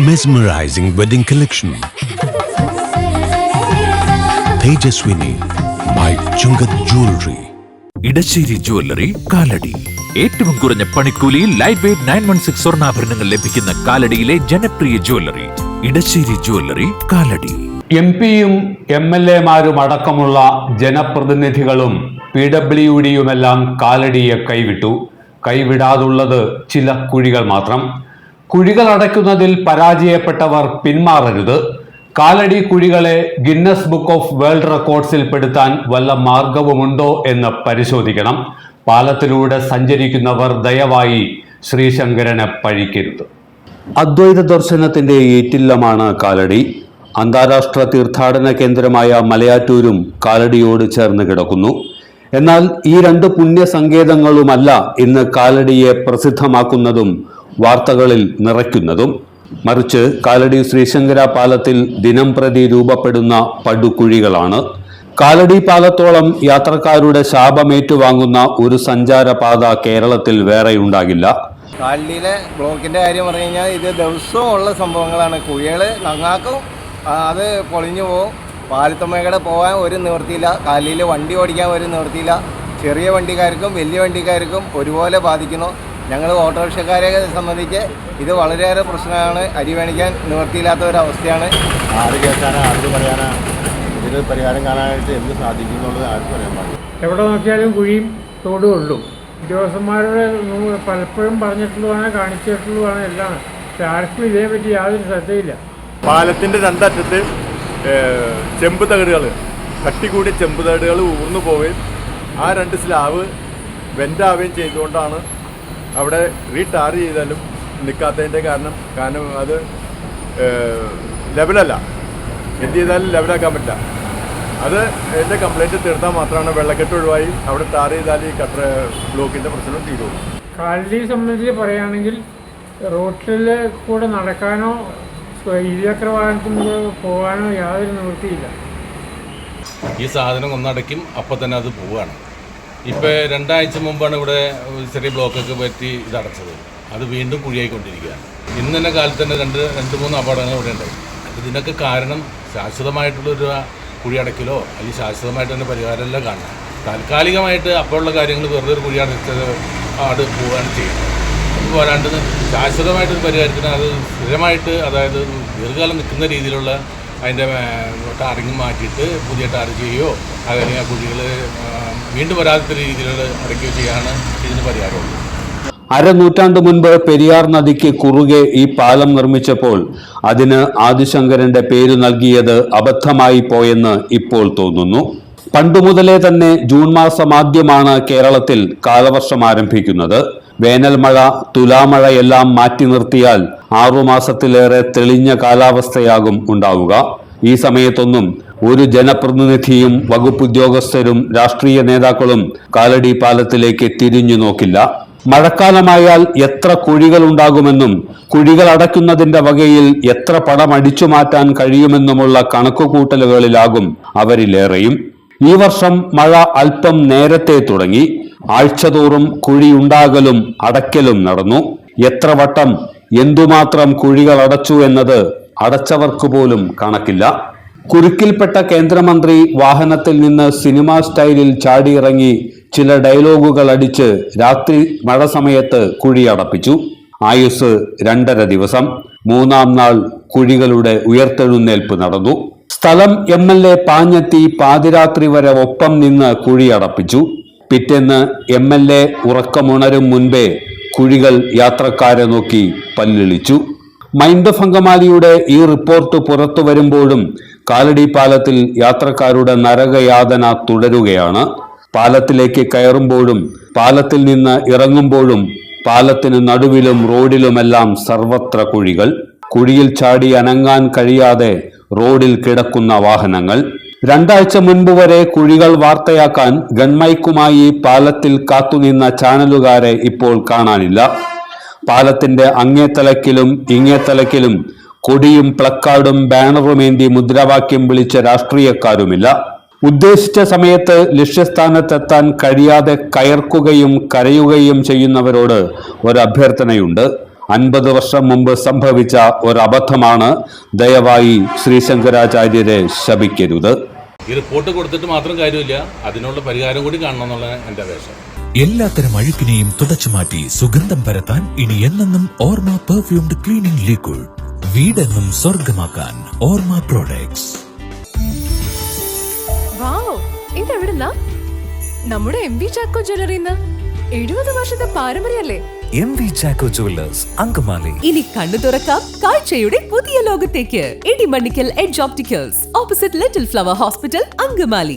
Mesmerizing wedding collection. Tejaswini by Chungat Jewelry. Edassery jewellery Kalady. ഏറ്റവും കുറഞ്ഞ പണിക്കൂലിയിൽ ലൈറ്റ് വെയ്റ്റ് 916 സ്വർണ്ണാഭരണങ്ങൾ ലഭിക്കുന്ന കാലടിയിലെ ജനപ്രിയ ജ്വല്ലറി ഇടശ്ശേരി ജ്വല്ലറി കാലടി. MP-യും MLA-മാരും അടക്കമുള്ള ജനപ്രതിനിധികളും PWD-യുമെല്ലാം കാലടിയെ കൈവിട്ടു. കൈവിടാതുള്ളത് ചില കുഴികൾ മാത്രം. കുഴികൾ അടയ്ക്കുന്നതിൽ പരാജയപ്പെട്ടവർ പിന്മാറരുത്. കാലടി കുഴികളെ ഗിന്നസ് ബുക്ക് ഓഫ് വേൾഡ് റെക്കോർഡ്സിൽ പെടുത്താൻ വല്ല മാർഗവുമുണ്ടോ എന്ന് പരിശോധിക്കണം. പാലത്തിലൂടെ സഞ്ചരിക്കുന്നവർ ദയവായി ശ്രീശങ്കരനെ പഴിക്കരുത്. അദ്വൈത ദർശനത്തിന്റെ ഈറ്റില്ലമാണ് കാലടി. അന്താരാഷ്ട്ര തീർത്ഥാടന കേന്ദ്രമായ മലയാറ്റൂരും കാലടിയോട് ചേർന്ന് കിടക്കുന്നു. എന്നാൽ ഈ രണ്ട് പുണ്യ സങ്കേതങ്ങളുമല്ല ഇന്ന് കാലടിയെ പ്രസിദ്ധമാക്കുന്നതും വാർത്തകളിൽ നിറയ്ക്കുന്നതും. മറിച്ച് കാലടി ശ്രീശങ്കര പാലത്തിൽ ദിനം പ്രതി രൂപപ്പെടുന്ന പടുകുഴികളാണ്. കാലടി പാലത്തോളം യാത്രക്കാരുടെ ശാപമേറ്റുവാങ്ങുന്ന ഒരു സഞ്ചാരപാത കേരളത്തിൽ വേറെയുണ്ടാകില്ല. കാലടിയിലെ ബ്ലോക്കിൻ്റെ കാര്യം പറഞ്ഞു കഴിഞ്ഞാൽ ഇത് ദിവസവും ഉള്ള സംഭവങ്ങളാണ്. കുഴികൾ നന്നാക്കും, അത് പൊളിഞ്ഞു പോകും. പാലത്തുമ്മയുടെ പോകാൻ ഒരു നിവൃത്തിയില്ല. കാലടിയിൽ വണ്ടി ഓടിക്കാൻ ഒരു നിവൃത്തിയില്ല. ചെറിയ വണ്ടിക്കാർക്കും വലിയ വണ്ടിക്കാർക്കും ഒരുപോലെ ബാധിക്കുന്നു. ഞങ്ങൾ ഓട്ടോറിക്ഷക്കാരെ സംബന്ധിച്ച് ഇത് വളരെയേറെ പ്രശ്നമാണ്. അരി മേടിക്കാൻ നിവൃത്തിയില്ലാത്ത ഒരവസ്ഥയാണ്. ആര് കേൾക്കാനോ ആര് പറയാനോ ഇതിന് പരിഹാരം കാണാനായിട്ട് എന്ത് സാധിക്കുന്നുള്ളത് ആർക്കും പറയാൻ പാടില്ല. എവിടെ നോക്കിയാലും കുഴിയും തോടും ഉള്ളൂ. ഉദ്യോഗസ്ഥന്മാരുടെ പലപ്പോഴും പറഞ്ഞിട്ടുള്ളതാണ്, കാണിച്ചിട്ടുള്ളതാണ് എല്ലാം. പക്ഷെ ആർക്കും ഇതേപറ്റി യാതൊരു ശ്രദ്ധയില്ല. പാലത്തിൻ്റെ രണ്ടറ്റത്ത് ചെമ്പ് തകടുകൾ, കട്ടിക്കൂടിയ ചെമ്പ് തകടുകൾ ഊർന്നു പോവുകയും ആ രണ്ട് സ്ലാവ് വെൻ്റാവുകയും ചെയ്തുകൊണ്ടാണ് അവിടെ റീടാർ ചെയ്താലും നിൽക്കാത്തതിൻ്റെ കാരണം അത് ലെവലല്ല. എന്ത് ചെയ്താലും ലെവലാക്കാൻ പറ്റില്ല. അത് എൻ്റെ കംപ്ലൈൻറ്റ് തീർത്താൽ മാത്രമാണ് വെള്ളക്കെട്ട് ഒഴിവായി അവിടെ ടാർ ചെയ്താൽ ഈ ബ്ലോക്കിൻ്റെ പ്രശ്നം തീരുള്ളൂ. കാലടിയെ സംബന്ധിച്ച് പറയുകയാണെങ്കിൽ റോട്ടിൽ കൂടെ നടക്കാനോ ഇരുചക്ര വാഹനത്തിൽ പോകാനോ യാതൊരു നിവൃത്തിയില്ല. ഈ സാധനം ഒന്നടയ്ക്കും, അപ്പോൾ തന്നെ അത് പോവുകയാണ്. ഇപ്പോൾ 2 ആഴ്ച മുമ്പാണ് ഇവിടെ ചെറിയ ബ്ലോക്കൊക്കെ പറ്റി ഇതടച്ചത്. അത് വീണ്ടും കുഴിയായിക്കൊണ്ടിരിക്കുകയാണ്. ഇന്ന് തന്നെ കാലത്ത് തന്നെ രണ്ട് മൂന്ന് അപകടങ്ങൾ ഇവിടെ ഉണ്ടായി. ഇതിനൊക്കെ കാരണം ശാശ്വതമായിട്ടുള്ളൊരു കുഴി അടയ്ക്കലോ അല്ലെങ്കിൽ ശാശ്വതമായിട്ട് തന്നെ പരിഹാരമെല്ലാം കാണണം. താൽക്കാലികമായിട്ട് അപ്പോഴുള്ള കാര്യങ്ങൾ വെറുതെ ഒരു കുഴി അടച്ചത് അത് പോവുകയാണ് ചെയ്യുന്നത്. അത് പോരാണ്ട് ശാശ്വതമായിട്ടൊരു പരിഹാരത്തിന് അത് സ്ഥിരമായിട്ട്, അതായത് ദീർഘകാലം നിൽക്കുന്ന രീതിയിലുള്ള അതിൻ്റെ ടാറിങ് മാറ്റിയിട്ട് പുതിയ ടാർ ചെയ്യുകയോ അല്ലെങ്കിൽ ആ കുഴികൾ വീണ്ടും വരാത്ത രീതിയിലുള്ള അടയ്ക്കുകയോ ചെയ്യാനാണ് ഇതിന് പരിഹാരമുള്ളത്. അരനൂറ്റാണ്ട് മുൻപ് പെരിയാർ നദിക്ക് കുറുകെ ഈ പാലം നിർമ്മിച്ചപ്പോൾ അതിന് ആദിശങ്കരന്റെ പേര് നൽകിയത് അബദ്ധമായി പോയെന്ന് ഇപ്പോൾ തോന്നുന്നു. പണ്ടുമുതലേ തന്നെ ജൂൺ മാസം ആദ്യമാണ് കേരളത്തിൽ കാലവർഷം ആരംഭിക്കുന്നത്. വേനൽ മഴ, തുലാമഴയെല്ലാം മാറ്റി നിർത്തിയാൽ 6 മാസത്തിലേറെ തെളിഞ്ഞ കാലാവസ്ഥയാകും ഉണ്ടാവുക. ഈ സമയത്തൊന്നും ഒരു ജനപ്രതിനിധിയും വകുപ്പുദ്യോഗസ്ഥരും രാഷ്ട്രീയ നേതാക്കളും കാലടി പാലത്തിലേക്ക് തിരിഞ്ഞു നോക്കില്ല. മഴക്കാലമായാൽ എത്ര കുഴികൾ ഉണ്ടാകുമെന്നും കുഴികൾ അടയ്ക്കുന്നതിന്റെ വകയിൽ എത്ര പണം അടിച്ചു മാറ്റാൻ കഴിയുമെന്നുമുള്ള കണക്കുകൂട്ടലുകളിലാകും അവരിലേറെയും. ഈ വർഷം മഴ അല്പം നേരത്തെ തുടങ്ങി. ആഴ്ചതോറും കുഴിയുണ്ടാകലും അടയ്ക്കലും നടന്നു. എത്ര വട്ടം എന്തുമാത്രം കുഴികൾ അടച്ചു എന്നത് അടച്ചവർക്ക് പോലും കണക്കില്ല. കുരുക്കിൽപ്പെട്ട കേന്ദ്രമന്ത്രി വാഹനത്തിൽ നിന്ന് സിനിമാ സ്റ്റൈലിൽ ചാടിയിറങ്ങി ചില ഡയലോഗുകൾ അടിച്ച് രാത്രി മഴ സമയത്ത് കുഴി അടപ്പിച്ചു. ആയുസ് 2.5 ദിവസം. 3-ാം നാൾ കുഴികളുടെ ഉയർത്തെഴുന്നേൽപ്പ് നടന്നു. സ്ഥലം MLA പാഞ്ഞെത്തി പാതിരാത്രി വരെ ഒപ്പം നിന്ന് കുഴി അടപ്പിച്ചു. പിറ്റേന്ന് MLA ഉറക്കമുണരും മുൻപേ കുഴികൾ യാത്രക്കാരെ നോക്കി പല്ലിളിച്ചു. മൈൻഡ് ഓഫ് അങ്കമാലിയുടെ ഈ റിപ്പോർട്ട് പുറത്തു വരുമ്പോഴും കാലടി പാലത്തിൽ യാത്രക്കാരുടെ നരകയാതന തുടരുകയാണ്. പാലത്തിലേക്ക് കയറുമ്പോഴും പാലത്തിൽ നിന്ന് ഇറങ്ങുമ്പോഴും പാലത്തിന് നടുവിലും റോഡിലുമെല്ലാം സർവത്ര കുഴികൾ. കുഴിയിൽ ചാടി അനങ്ങാൻ കഴിയാതെ റോഡിൽ കിടക്കുന്ന വാഹനങ്ങൾ. 2 ആഴ്ച മുൻപ് വരെ കുഴികൾ വാർത്തയാക്കാൻ ഗൺമൈക്കുമായി പാലത്തിൽ കാത്തുനിന്ന ചാനലുകാരെ ഇപ്പോൾ കാണാനില്ല. പാലത്തിന്റെ അങ്ങേത്തലക്കിലും ഇങ്ങേത്തലക്കിലും കൊടിയും പ്ലക്കാർഡും ബാനറുമേന്തി മുദ്രാവാക്യം വിളിച്ച രാഷ്ട്രീയക്കാരുമില്ല. ഉദ്ദേശിച്ച സമയത്ത് ലക്ഷ്യസ്ഥാനത്തെത്താൻ കഴിയാതെ കയർക്കുകയും കരയുകയും ചെയ്യുന്നവരോട് ഒരഭ്യർത്ഥനയുണ്ട്. 50 വർഷം മുമ്പ് സംഭവിച്ച ഒരബദ്ധമാണ്. ദയവായി ശ്രീ ശങ്കരാചാര്യരെ ശപിക്കരുത്. ഈ റിപ്പോർട്ട് കൊടുത്തിട്ട് മാത്രം കാര്യമില്ല, അതിനുള്ള പരിഹാരം കൂടി കാണണം എന്നുള്ള എൻ്റെ അപേക്ഷ. എല്ലാത്തരം അഴുക്കിനെയും തുടച്ചുമാറ്റി സുഗന്ധം പരത്താൻ ഇനി എന്നെന്നും ഓർമ്മ പെർഫ്യൂംഡ് ക്ലീനിംഗ് ലിക്വിഡ്. വീടെന്നും സ്വർഗമാക്കാൻ ഓർമ്മ പ്രോഡക്ട്സ്. വാവ്, ഇതെവിടുന്നാ? നമ്മുടെ MV ചാക്കോ ജ്വല്ലറിന്ന് 70 വർഷത്തെ പാരമ്പര്യല്ലേ? MV Chacko jewellers, Angamaly. ഇനി കണ്ണു തുറക്കാം കാഴ്ചയുടെ പുതിയ ലോകത്തേക്ക്. Idimannickal edge opticals, opposite little flower hospital, Angamaly.